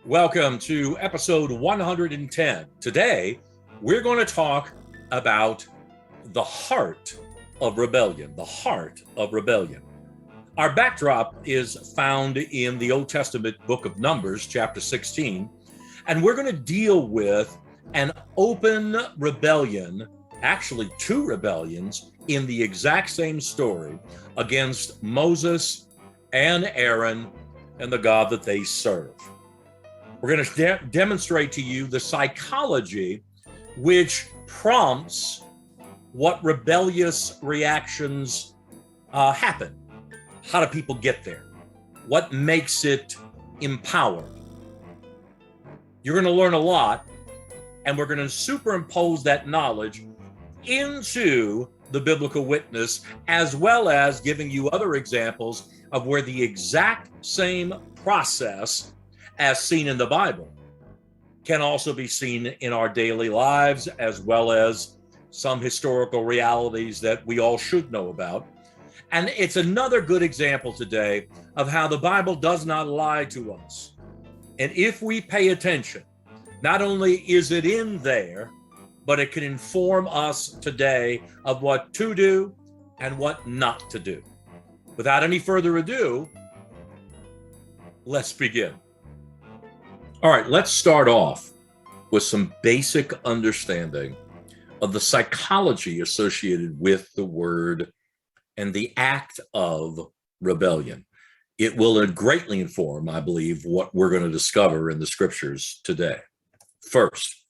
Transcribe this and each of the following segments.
Welcome to episode 110. Today, we're going to talk about the heart of rebellion. The heart of rebellion. Our backdrop is found in the Old Testament book of Numbers, chapter 16, and we're going to deal with an open rebellion, actually two rebellions, in the exact same story against Moses and Aaron and the God that they serve. We're going to demonstrate to you the psychology which prompts what rebellious reactions happen. How do people get there? What makes it empowered? You're going to learn a lot, and we're going to superimpose that knowledge into the biblical witness, as well as giving you other examples of where the exact same process as seen in the Bible can also be seen in our daily lives, as well as some historical realities that we all should know about. And it's another good example today of how the Bible does not lie to us. And if we pay attention, not only is it in there, but it can inform us today of what to do and what not to do. Without any further ado, let's begin. All right, let's start off with some basic understanding of the psychology associated with the word and the act of rebellion. It will greatly inform, I believe, what we're going to discover in the scriptures today. First,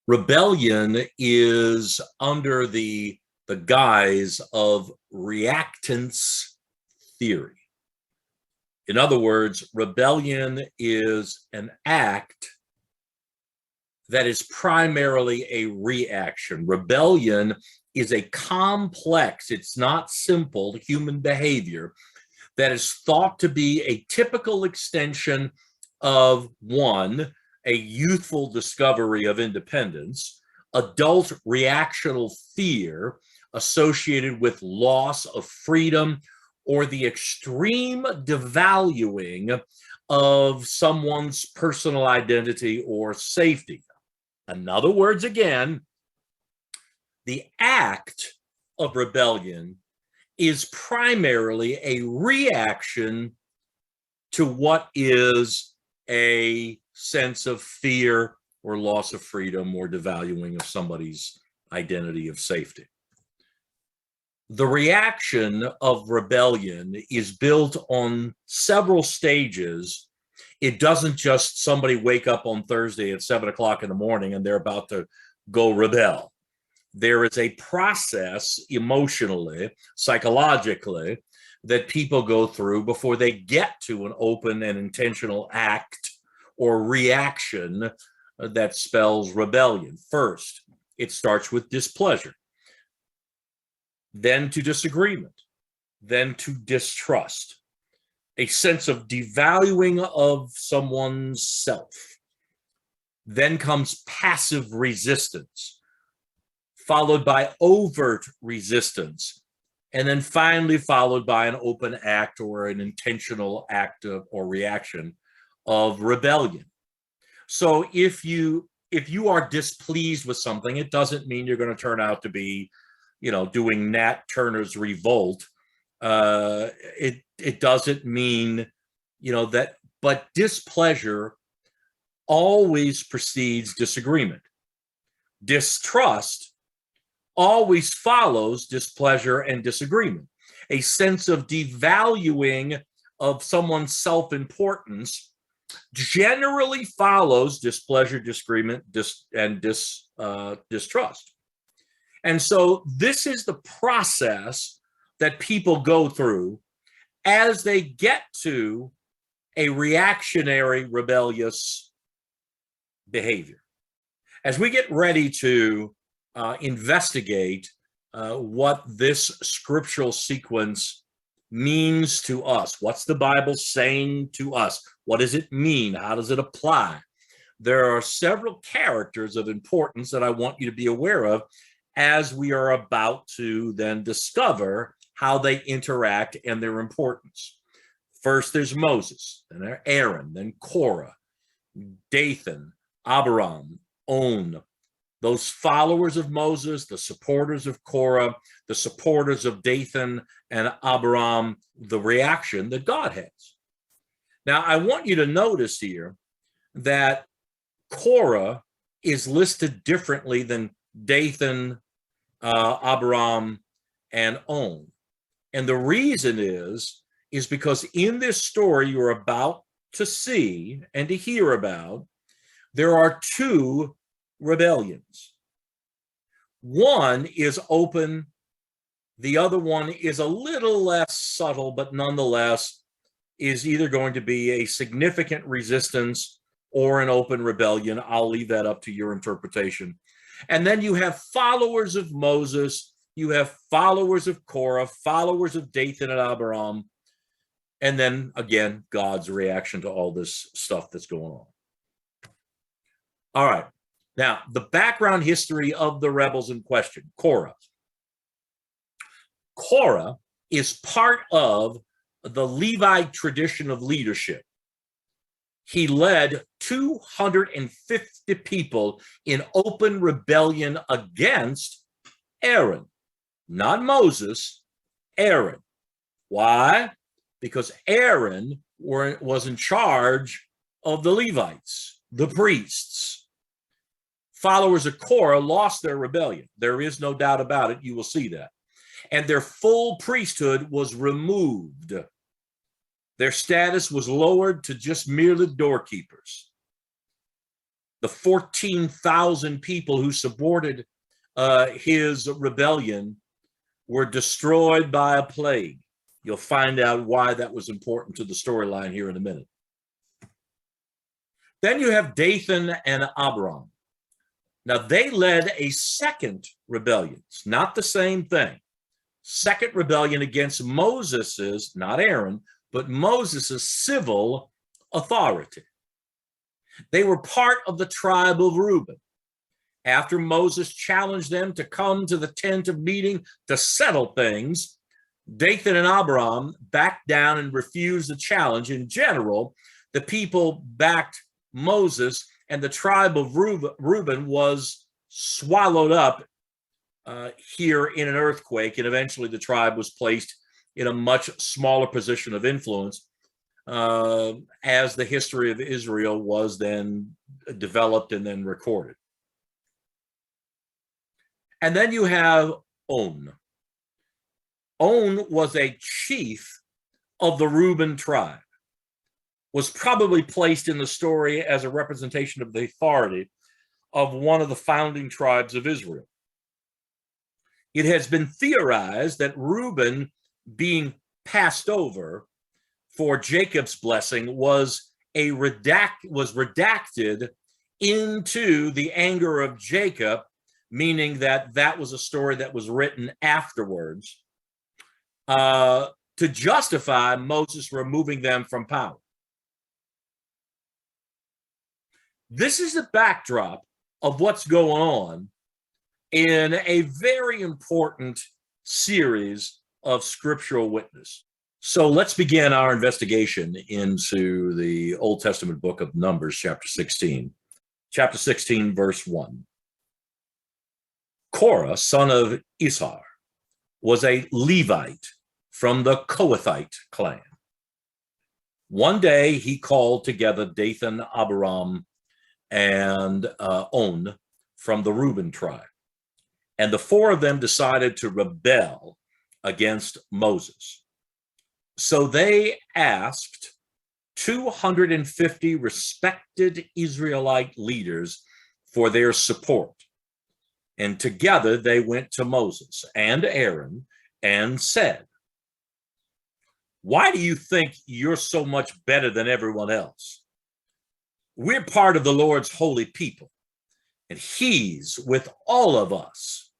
rebellion is under the guise of reactance theory. In other words, rebellion is an act that is primarily a reaction. Rebellion is a complex, it's not simple human behavior that is thought to be a typical extension of one, a youthful discovery of independence, adult reactional fear associated with loss of freedom, or the extreme devaluing of someone's personal identity or safety. In other words, again, the act of rebellion is primarily a reaction to what is a sense of fear or loss of freedom or devaluing of somebody's identity of safety. The reaction of rebellion is built on several stages. It doesn't just somebody wake up on Thursday at 7 o'clock in the morning and they're about to go rebel. There is a process emotionally, psychologically, that people go through before they get to an open and intentional act or reaction that spells rebellion. First, it starts with displeasure, then to disagreement, then to distrust, a sense of devaluing of someone's self. Then comes passive resistance, followed by overt resistance, and then finally followed by an open act or an intentional act of, or reaction of rebellion. So if you are displeased with something, it doesn't mean you're going to turn out to be doing Nat Turner's Revolt. It doesn't mean, that, but displeasure always precedes disagreement. Distrust always follows displeasure and disagreement. A sense of devaluing of someone's self-importance generally follows displeasure, disagreement, and distrust. And so this is the process that people go through as they get to a reactionary, rebellious behavior. As we get ready to investigate what this scriptural sequence means to us, what's the Bible saying to us? What does it mean? How does it apply? There are several characters of importance that I want you to be aware of as we are about to then discover how they interact and their importance. First, there's Moses, then Aaron, then Korah, Dathan, Abiram, On, those followers of Moses, the supporters of Korah, the supporters of Dathan and Abiram, the reaction that God has. Now, I want you to notice here that Korah is listed differently than Dathan, Abiram, and On. And the reason is because in this story you're about to see and to hear about, there are two rebellions. One is open, the other one is a little less subtle, but nonetheless is either going to be a significant resistance or an open rebellion. I'll leave that up to your interpretation. And then you have followers of Moses, you have followers of Korah, followers of Dathan and Abiram, and then again, God's reaction to all this stuff that's going on. All right. Now, the background history of the rebels in question, Korah. Korah is part of the Levite tradition of leadership. He led 250 people in open rebellion against Aaron, not Moses, Aaron. Why? Because Aaron was in charge of the Levites, the priests. Followers of Korah lost their rebellion. There is no doubt about it. You will see that. And their full priesthood was removed. Their status was lowered to just merely doorkeepers. The 14,000 people who supported his rebellion were destroyed by a plague. You'll find out why that was important to the storyline here in a minute. Then you have Dathan and Abiram. Now, they led a second rebellion. It's not the same thing. Second rebellion against Moses's, not Aaron, but Moses's civil authority. They were part of the tribe of Reuben. After Moses challenged them to come to the tent of meeting to settle things, Dathan and Abiram backed down and refused the challenge. In general, the people backed Moses, and the tribe of Reuben was swallowed up here in an earthquake, and eventually the tribe was placed in a much smaller position of influence as the history of Israel was then developed and then recorded. And then you have On. On was a chief of the Reuben tribe, was probably placed in the story as a representation of the authority of one of the founding tribes of Israel. It has been theorized that Reuben being passed over for Jacob's blessing was redacted into the anger of Jacob, meaning that was a story that was written afterwards to justify Moses removing them from power. This is the backdrop of what's going on in a very important series of scriptural witness. So let's begin our investigation into the Old Testament book of Numbers, chapter 16. Chapter 16, verse 1. Korah, son of Izhar, was a Levite from the Kohathite clan. One day he called together Dathan, Abiram, and On from the Reuben tribe. And the four of them decided to rebel against Moses. So they asked 250 respected Israelite leaders for their support. And together they went to Moses and Aaron and said, "Why do you think you're so much better than everyone else? We're part of the Lord's holy people, and he's with all of us.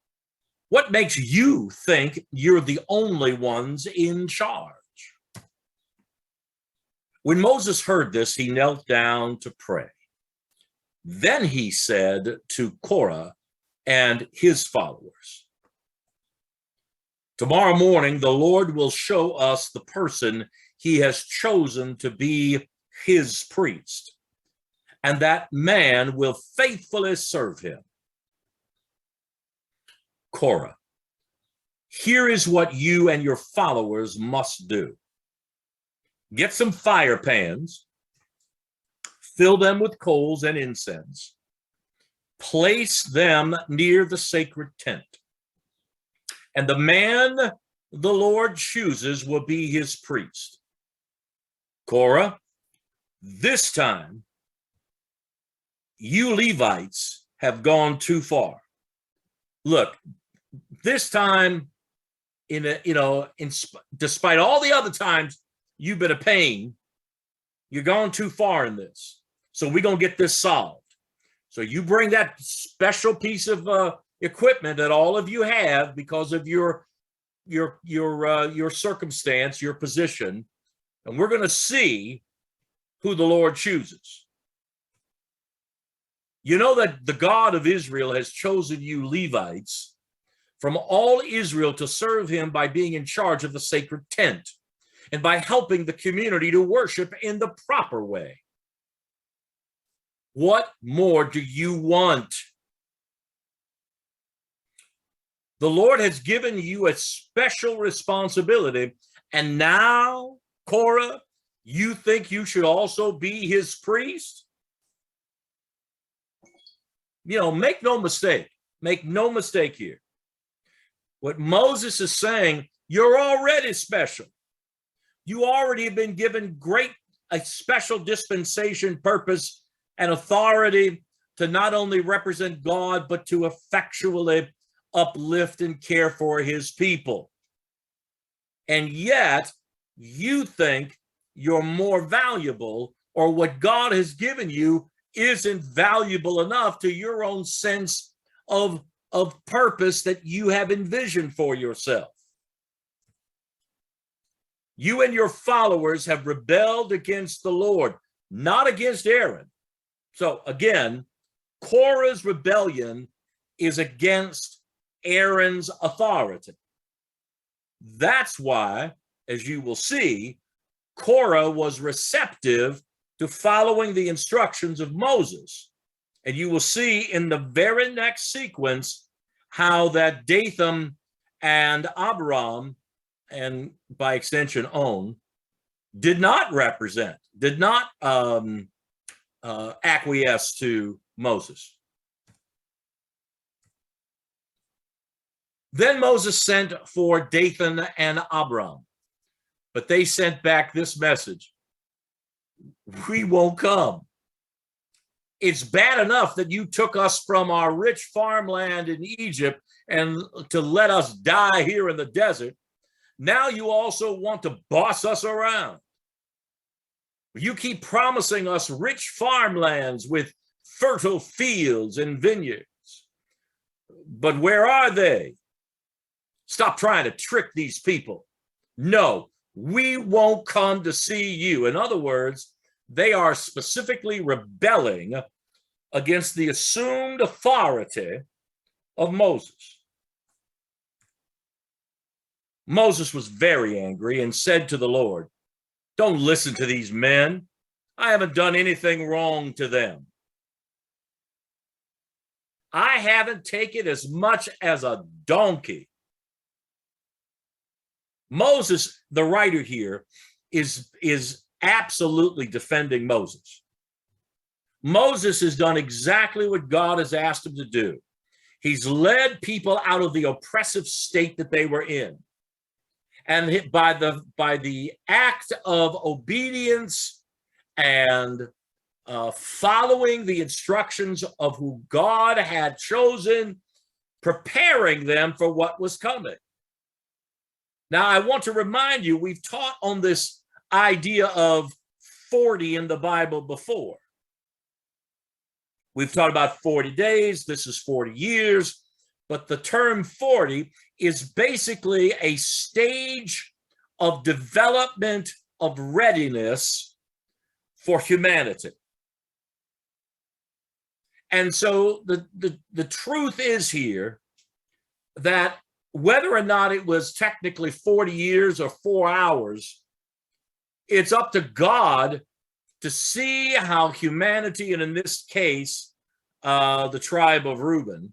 What makes you think you're the only ones in charge?" When Moses heard this, he knelt down to pray. Then he said to Korah and his followers, "Tomorrow morning, the Lord will show us the person he has chosen to be his priest. and that man will faithfully serve him. Korah, here is what you and your followers must do. Get some fire pans, fill them with coals and incense, place them near the sacred tent, and the man the Lord chooses will be his priest. Korah, this time, you Levites have gone too far. Look, this time, despite all the other times you've been a pain, you're going too far in this. So we're going to get this solved. So you bring that special piece of equipment that all of you have because of your circumstance, your position, and we're going to see who the Lord chooses. You know that the God of Israel has chosen you Levites from all Israel to serve him by being in charge of the sacred tent and by helping the community to worship in the proper way. What more do you want? The Lord has given you a special responsibility, and now, Korah, you think you should also be his priest? Make no mistake. Make no mistake here. What Moses is saying, you're already special. You already have been given a special dispensation, purpose, and authority to not only represent God, but to effectually uplift and care for his people. And yet, you think you're more valuable, or what God has given you isn't valuable enough to your own sense of purpose that you have envisioned for yourself. You and your followers have rebelled against the Lord, not against Aaron. So again, Korah's rebellion is against Aaron's authority. That's why, as you will see, Korah was receptive to following the instructions of Moses. And you will see in the very next sequence how that Dathan and Abiram, and by extension On, did not acquiesce to Moses. Then Moses sent for Dathan and Abiram, but they sent back this message: we won't come. It's bad enough that you took us from our rich farmland in Egypt and to let us die here in the desert. Now you also want to boss us around. You keep promising us rich farmlands with fertile fields and vineyards. But where are they? Stop trying to trick these people. No, we won't come to see you. In other words, they are specifically rebelling against the assumed authority of Moses. Moses was very angry and said to the Lord, "Don't listen to these men. I haven't done anything wrong to them. I haven't taken as much as a donkey." Moses, the writer here, is absolutely defending Moses. Moses has done exactly what God has asked him to do. He's led people out of the oppressive state that they were in. And by the act of obedience and following the instructions of who God had chosen, preparing them for what was coming. Now, I want to remind you, we've taught on this idea of 40 in the Bible before. We've taught about 40 days. This is 40 years. But the term 40 is basically a stage of development of readiness for humanity. And so the truth is here that whether or not it was technically 40 years or 4 hours, it's up to God to see how humanity, and in this case, the tribe of Reuben,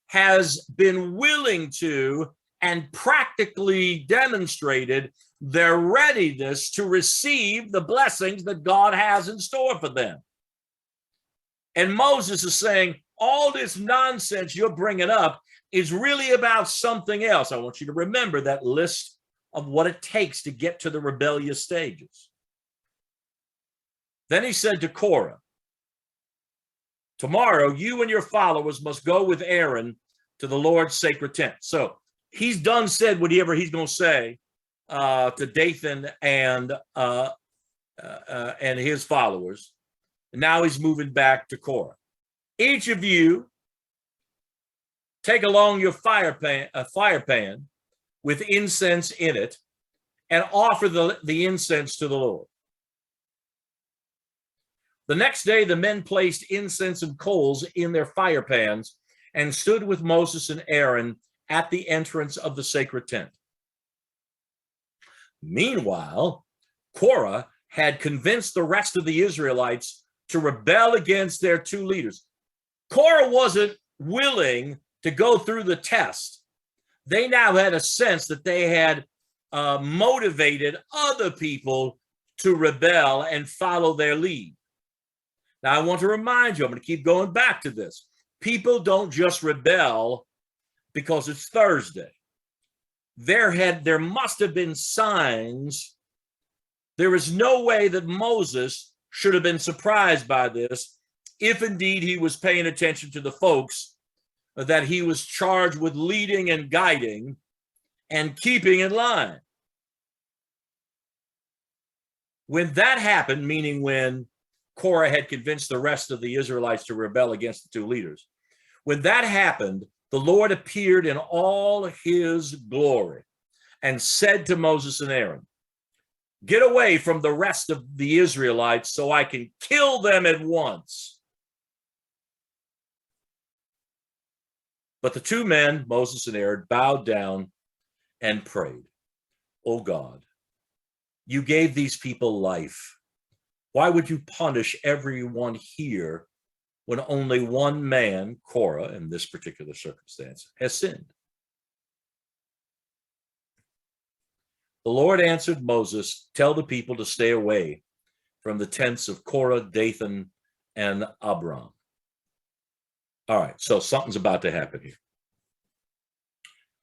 has been willing to and practically demonstrated their readiness to receive the blessings that God has in store for them. And Moses is saying, all this nonsense you're bringing up is really about something else. I want you to remember that list of what it takes to get to the rebellious stages. Then he said to Korah, tomorrow you and your followers must go with Aaron to the Lord's sacred tent. So he's done said whatever he's going to say to Dathan and his followers. And now he's moving back to Korah. Each of you take along your fire pan with incense in it and offer the incense to the Lord. The next day, the men placed incense and coals in their fire pans and stood with Moses and Aaron at the entrance of the sacred tent. Meanwhile, Korah had convinced the rest of the Israelites to rebel against their two leaders. Korah wasn't willing to go through the test. They now had a sense that they had motivated other people to rebel and follow their lead. Now, I want to remind you, I'm going to keep going back to this. People don't just rebel because it's Thursday. There must have been signs. There is no way that Moses should have been surprised by this if indeed he was paying attention to the folks that he was charged with leading and guiding and keeping in line. When that happened, meaning when Korah had convinced the rest of the Israelites to rebel against the two leaders, when that happened, the Lord appeared in all his glory and said to Moses and Aaron, "Get away from the rest of the Israelites so I can kill them at once." But the two men, Moses and Aaron, bowed down and prayed, "O God, you gave these people life. Why would you punish everyone here when only one man, Korah, in this particular circumstance, has sinned?" The Lord answered Moses, "Tell the people to stay away from the tents of Korah, Dathan, and Abiram." All right, so something's about to happen here.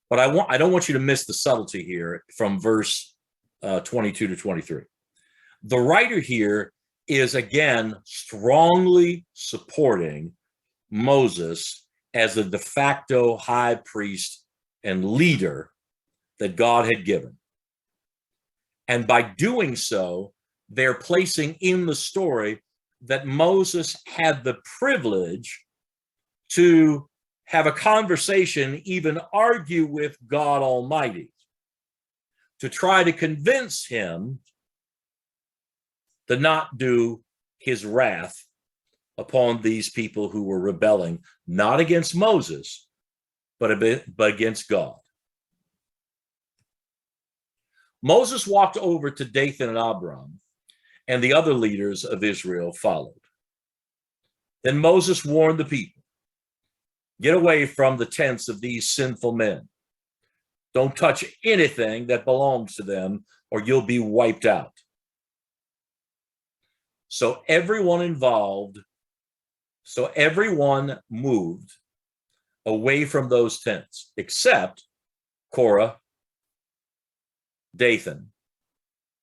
But I don't want you to miss the subtlety here from verse 22 to 23. The writer here is again strongly supporting Moses as the de facto high priest and leader that God had given. And by doing so, they're placing in the story that Moses had the privilege to have a conversation, even argue with God Almighty, to try to convince him to not do his wrath upon these people who were rebelling, not against Moses, but against God. Moses walked over to Dathan and Abiram, and the other leaders of Israel followed. Then Moses warned the people, "Get away from the tents of these sinful men. Don't touch anything that belongs to them, or you'll be wiped out." So everyone moved away from those tents, except Korah, Dathan,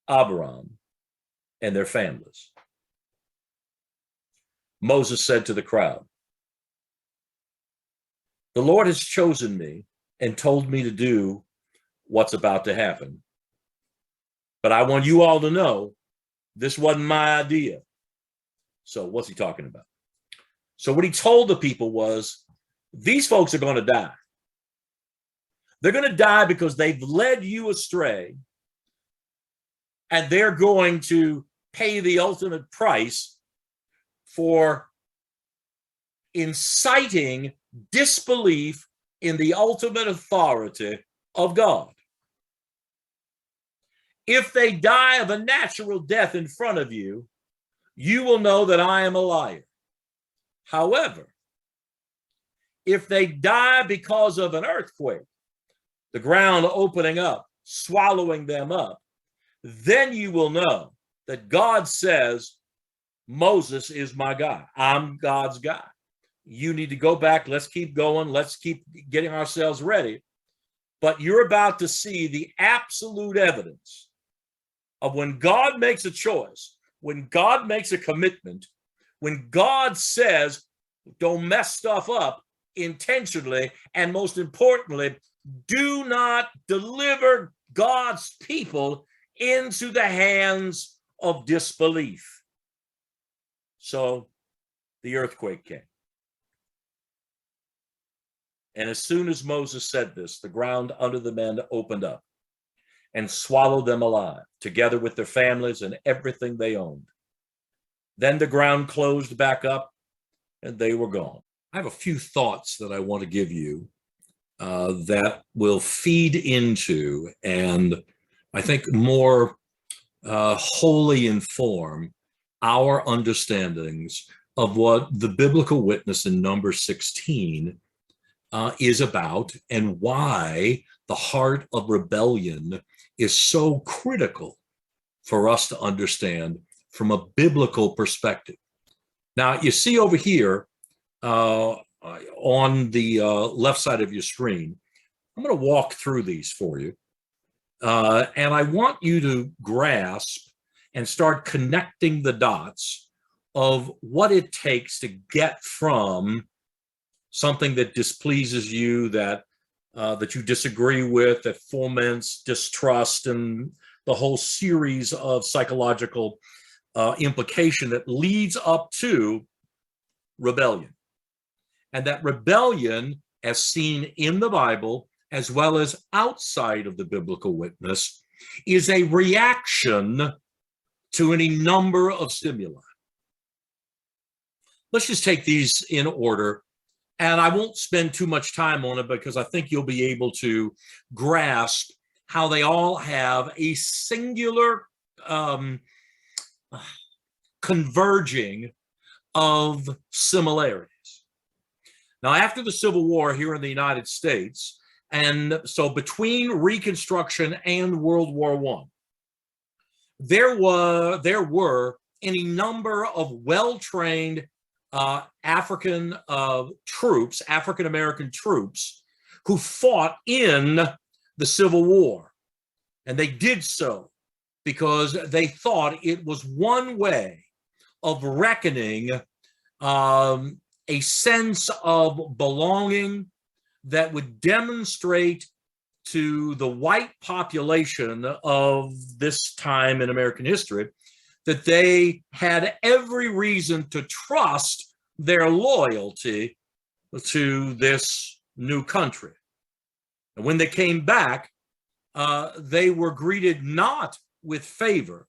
Abiram, and their families. Moses said to the crowd, "The Lord has chosen me and told me to do what's about to happen. But I want you all to know this wasn't my idea." So what's he talking about? So what he told the people was, these folks are going to die. They're going to die because they've led you astray, and they're going to pay the ultimate price for inciting disbelief in the ultimate authority of God. If they die of a natural death in front of you, you will know that I am a liar. However, if they die because of an earthquake, the ground opening up, swallowing them up, then you will know that God says, Moses is my guy. I'm God's guy. You need to go back. Let's keep going. Let's keep getting ourselves ready. But you're about to see the absolute evidence of when God makes a choice, when God makes a commitment, when God says, don't mess stuff up intentionally, and most importantly, do not deliver God's people into the hands of disbelief. So the earthquake came. And as soon as Moses said this, the ground under the men opened up and swallowed them alive, together with their families and everything they owned. Then the ground closed back up and they were gone. I have a few thoughts that I want to give you that will feed into and I think more wholly inform our understandings of what the biblical witness in Numbers 16 is about and why the heart of rebellion is so critical for us to understand from a biblical perspective. Now, you see over here on the left side of your screen, I'm going to walk through these for you. And I want you to grasp and start connecting the dots of what it takes to get from something that displeases you, that you disagree with, that foments distrust, and the whole series of psychological implication that leads up to rebellion. And that rebellion, as seen in the Bible, as well as outside of the biblical witness, is a reaction to any number of stimuli. Let's just take these in order, and I won't spend too much time on it because I think you'll be able to grasp how they all have a singular converging of similarities. Now, after the Civil War here in the United States, and so between Reconstruction and World War I, there were any number of well-trained African American troops who fought in the Civil War. And they did so because they thought it was one way of reckoning a sense of belonging that would demonstrate to the white population of this time in American history that they had every reason to trust their loyalty to this new country. And when they came back, they were greeted not with favor,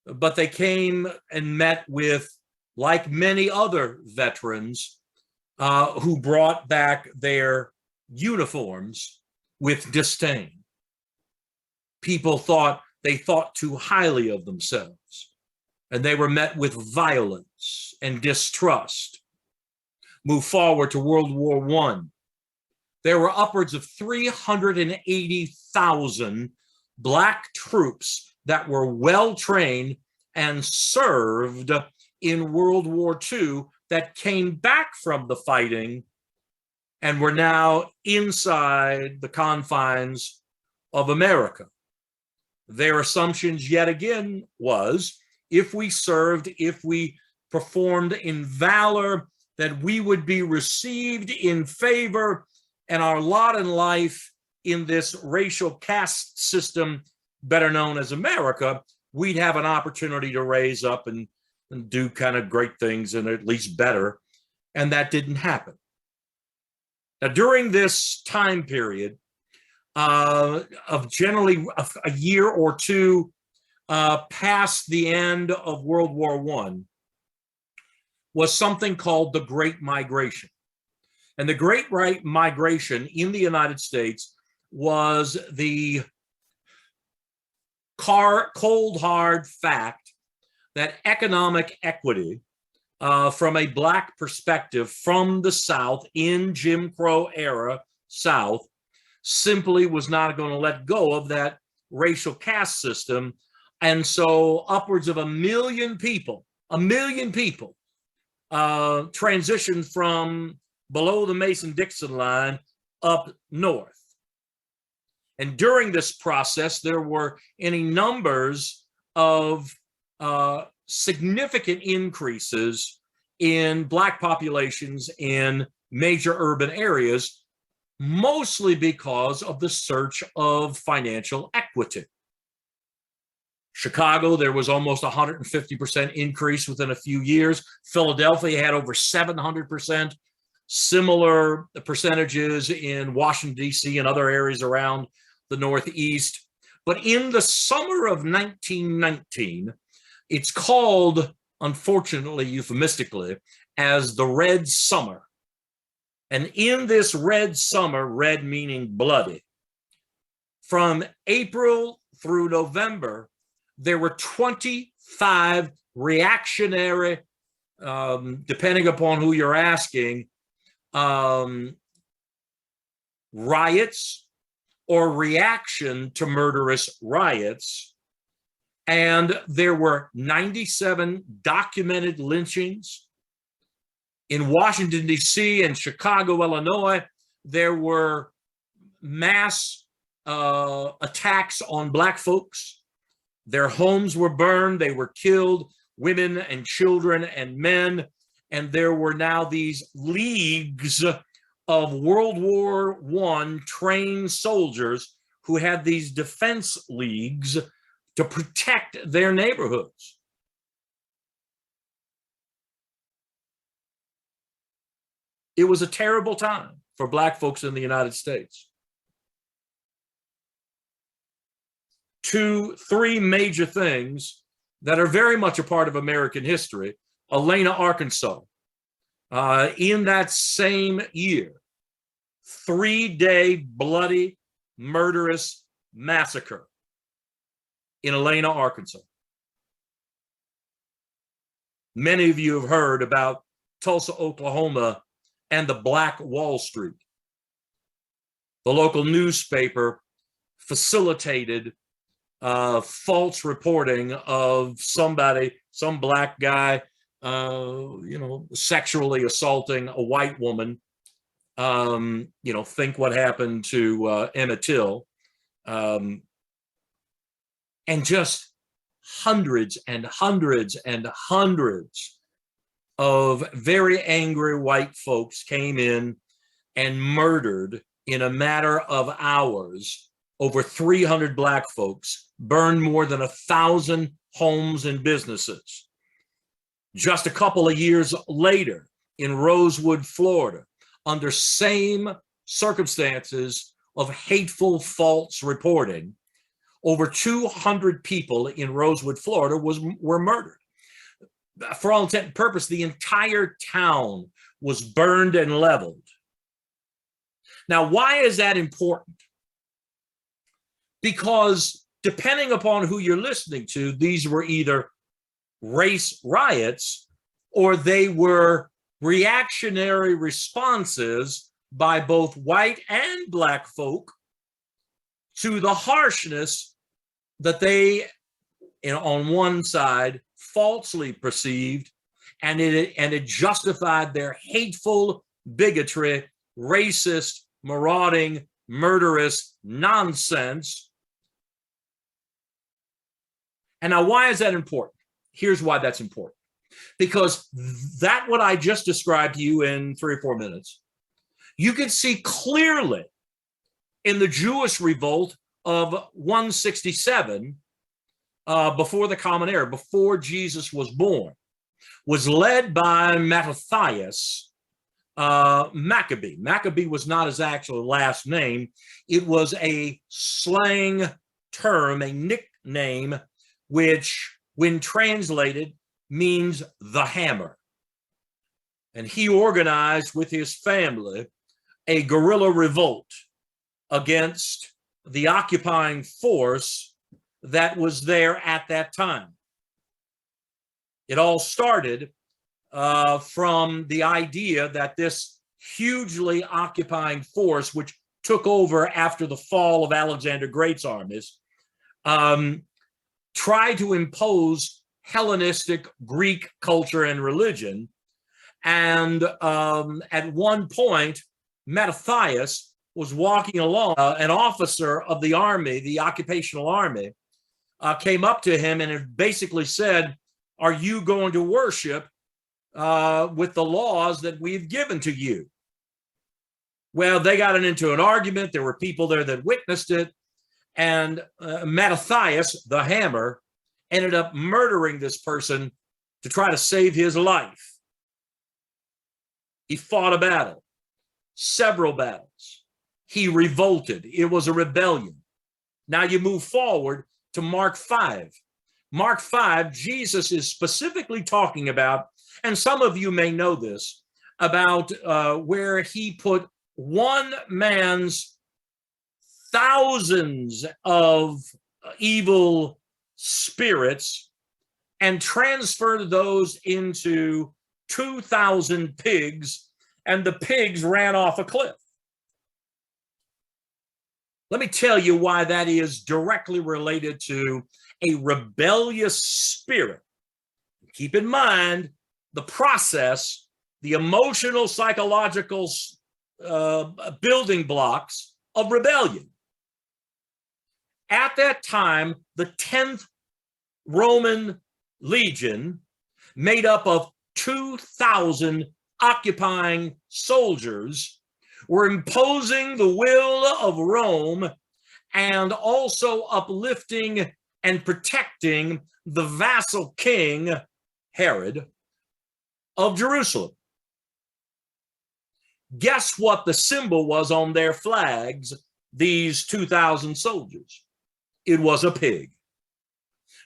but they came and met with, like many other veterans, who brought back their uniforms with disdain. People thought too highly of themselves, and they were met with violence and distrust. Move forward to World War I. There were upwards of 380,000 Black troops that were well-trained and served in World War II that came back from the fighting and were now inside the confines of America. Their assumptions, yet again, was if we served, if we performed in valor, that we would be received in favor, and our lot in life in this racial caste system, better known as America, we'd have an opportunity to raise up and do kind of great things, and at least better. And that didn't happen. Now, during this time period of generally a year or two past the end of World War I, was something called the Great Migration. And the Great Migration in the United States was the cold, hard fact that economic equity from a Black perspective from the South in Jim Crow era South simply was not going to let go of that racial caste system. And so upwards of 1 million people transitioned from below the Mason-Dixon line up north. And during this process, there were any numbers of significant increases in Black populations in major urban areas, mostly because of the search of financial equity. Chicago, there was almost 150% increase within a few years. Philadelphia had over 700%. Similar percentages in Washington, D.C. and other areas around the Northeast. But in the summer of 1919, it's called, unfortunately, euphemistically, as the Red Summer. And in this Red Summer, red meaning bloody, from April through November, there were 25 reactionary, depending upon who you're asking, riots or reaction to murderous riots. And there were 97 documented lynchings. In Washington, D.C. and Chicago, Illinois, there were mass attacks on Black folks. Their homes were burned, they were killed, women and children and men. And there were now these leagues of World War I trained soldiers who had these defense leagues to protect their neighborhoods. It was a terrible time for Black folks in the United States. 3 major things that are very much a part of American history. Helena, Arkansas, in that same year, 3-day bloody, murderous massacre in Helena, Arkansas. Many of you have heard about Tulsa, Oklahoma, and the Black Wall Street. The local newspaper facilitated false reporting of somebody, some Black guy, sexually assaulting a white woman. Think what happened to Emmett Till. And just hundreds and hundreds and hundreds of very angry white folks came in and murdered in a matter of hours over 300 Black folks, burned more than 1,000 homes and businesses. Just a couple of years later, in Rosewood, Florida, under same circumstances of hateful false reporting, over 200 people in Rosewood, Florida were murdered. For all intent and purpose, the entire town was burned and leveled. Now, why is that important? Because depending upon who you're listening to, these were either race riots or they were reactionary responses by both white and Black folk to the harshness that they, on one side, falsely perceived, and it justified their hateful bigotry, racist, marauding, murderous nonsense. And now, why is that important? Here's why that's important. Because that what I just described to you in 3 or 4 minutes, you can see clearly in the Jewish revolt of 167, before the Common Era, before Jesus was born, was led by Mattathias Maccabee. Maccabee was not his actual last name. It was a slang term, a nickname, which, when translated, means the hammer. And he organized with his family a guerrilla revolt against the occupying force that was there at that time. It all started from the idea that this hugely occupying force, which took over after the fall of Alexander Great's armies, tried to impose Hellenistic Greek culture and religion. And at one point, Mattathias was walking along. An officer of the army, the occupational army, came up to him and basically said, "Are you going to worship with the laws that we've given to you?" Well, they got into an argument. There were people there that witnessed it. And Mattathias, the hammer, ended up murdering this person to try to save his life. He fought a battle, several battles. He revolted. It was a rebellion. Now you move forward to Mark 5. Mark 5, Jesus is specifically talking about, and some of you may know this, about where he put one man's thousands of evil spirits and transferred those into 2,000 pigs, and the pigs ran off a cliff. Let me tell you why that is directly related to a rebellious spirit. Keep in mind the process, the emotional, psychological building blocks of rebellion. At that time, the 10th Roman legion, made up of 2,000 occupying soldiers, were imposing the will of Rome and also uplifting and protecting the vassal king, Herod, of Jerusalem. Guess what the symbol was on their flags, these 2,000 soldiers? It was a pig.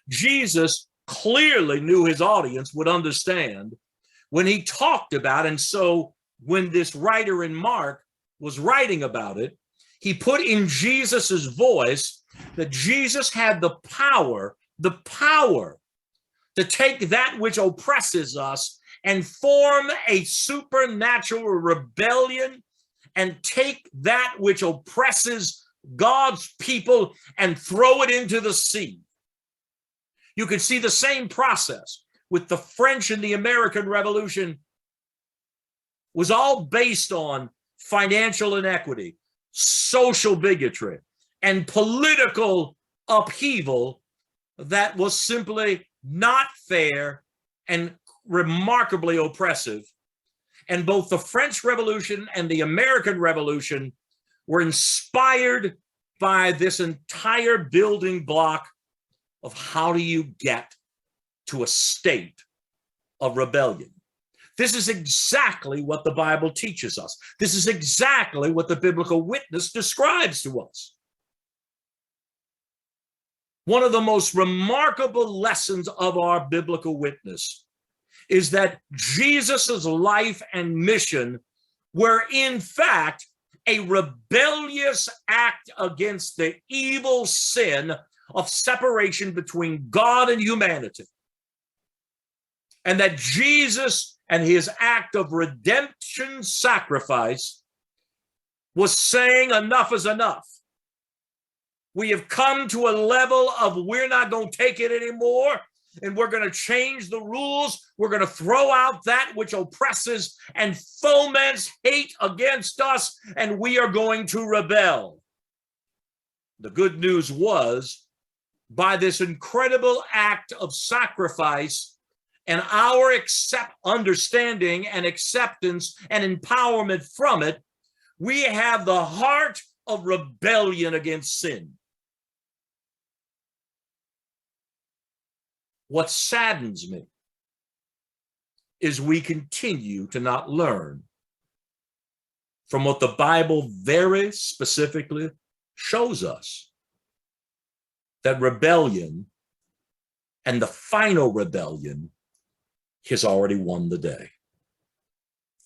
Jesus clearly knew his audience would understand when he talked about, and so when this writer in Mark was writing about it, he put in Jesus's voice that Jesus had the power to take that which oppresses us and form a supernatural rebellion and take that which oppresses God's people and throw it into the sea. You can see the same process with the French and the American Revolution. Was all based on financial inequity, social bigotry, and political upheaval that was simply not fair and remarkably oppressive. And both the French Revolution and the American Revolution were inspired by this entire building block of how do you get to a state of rebellion. This is exactly what the Bible teaches us. This is exactly what the biblical witness describes to us. One of the most remarkable lessons of our biblical witness is that Jesus's life and mission were in fact a rebellious act against the evil sin of separation between God and humanity. And that Jesus and his act of redemption sacrifice was saying enough is enough. We have come to a level of we're not going to take it anymore, and we're going to change the rules. We're going to throw out that which oppresses and foments hate against us, and we are going to rebel. The good news was, by this incredible act of sacrifice and our understanding and acceptance and empowerment from it, we have the heart of rebellion against sin. What saddens me is we continue to not learn from what the Bible very specifically shows us, that rebellion and the final rebellion has already won the day.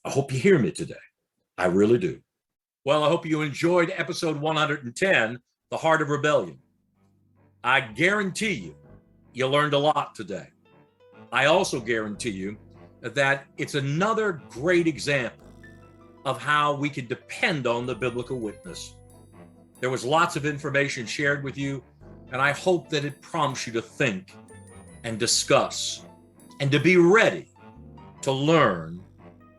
I hope you hear me today. I really do. Well, I hope you enjoyed episode 110, The Heart of Rebellion. I guarantee you learned a lot today. I also guarantee you that it's another great example of how we can depend on the biblical witness. There was lots of information shared with you, and I hope that it prompts you to think and discuss and to be ready to learn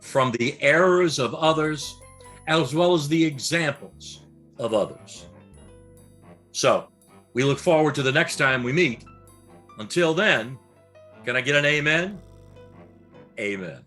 from the errors of others as well as the examples of others. So we look forward to the next time we meet. Until then, can I get an amen? Amen.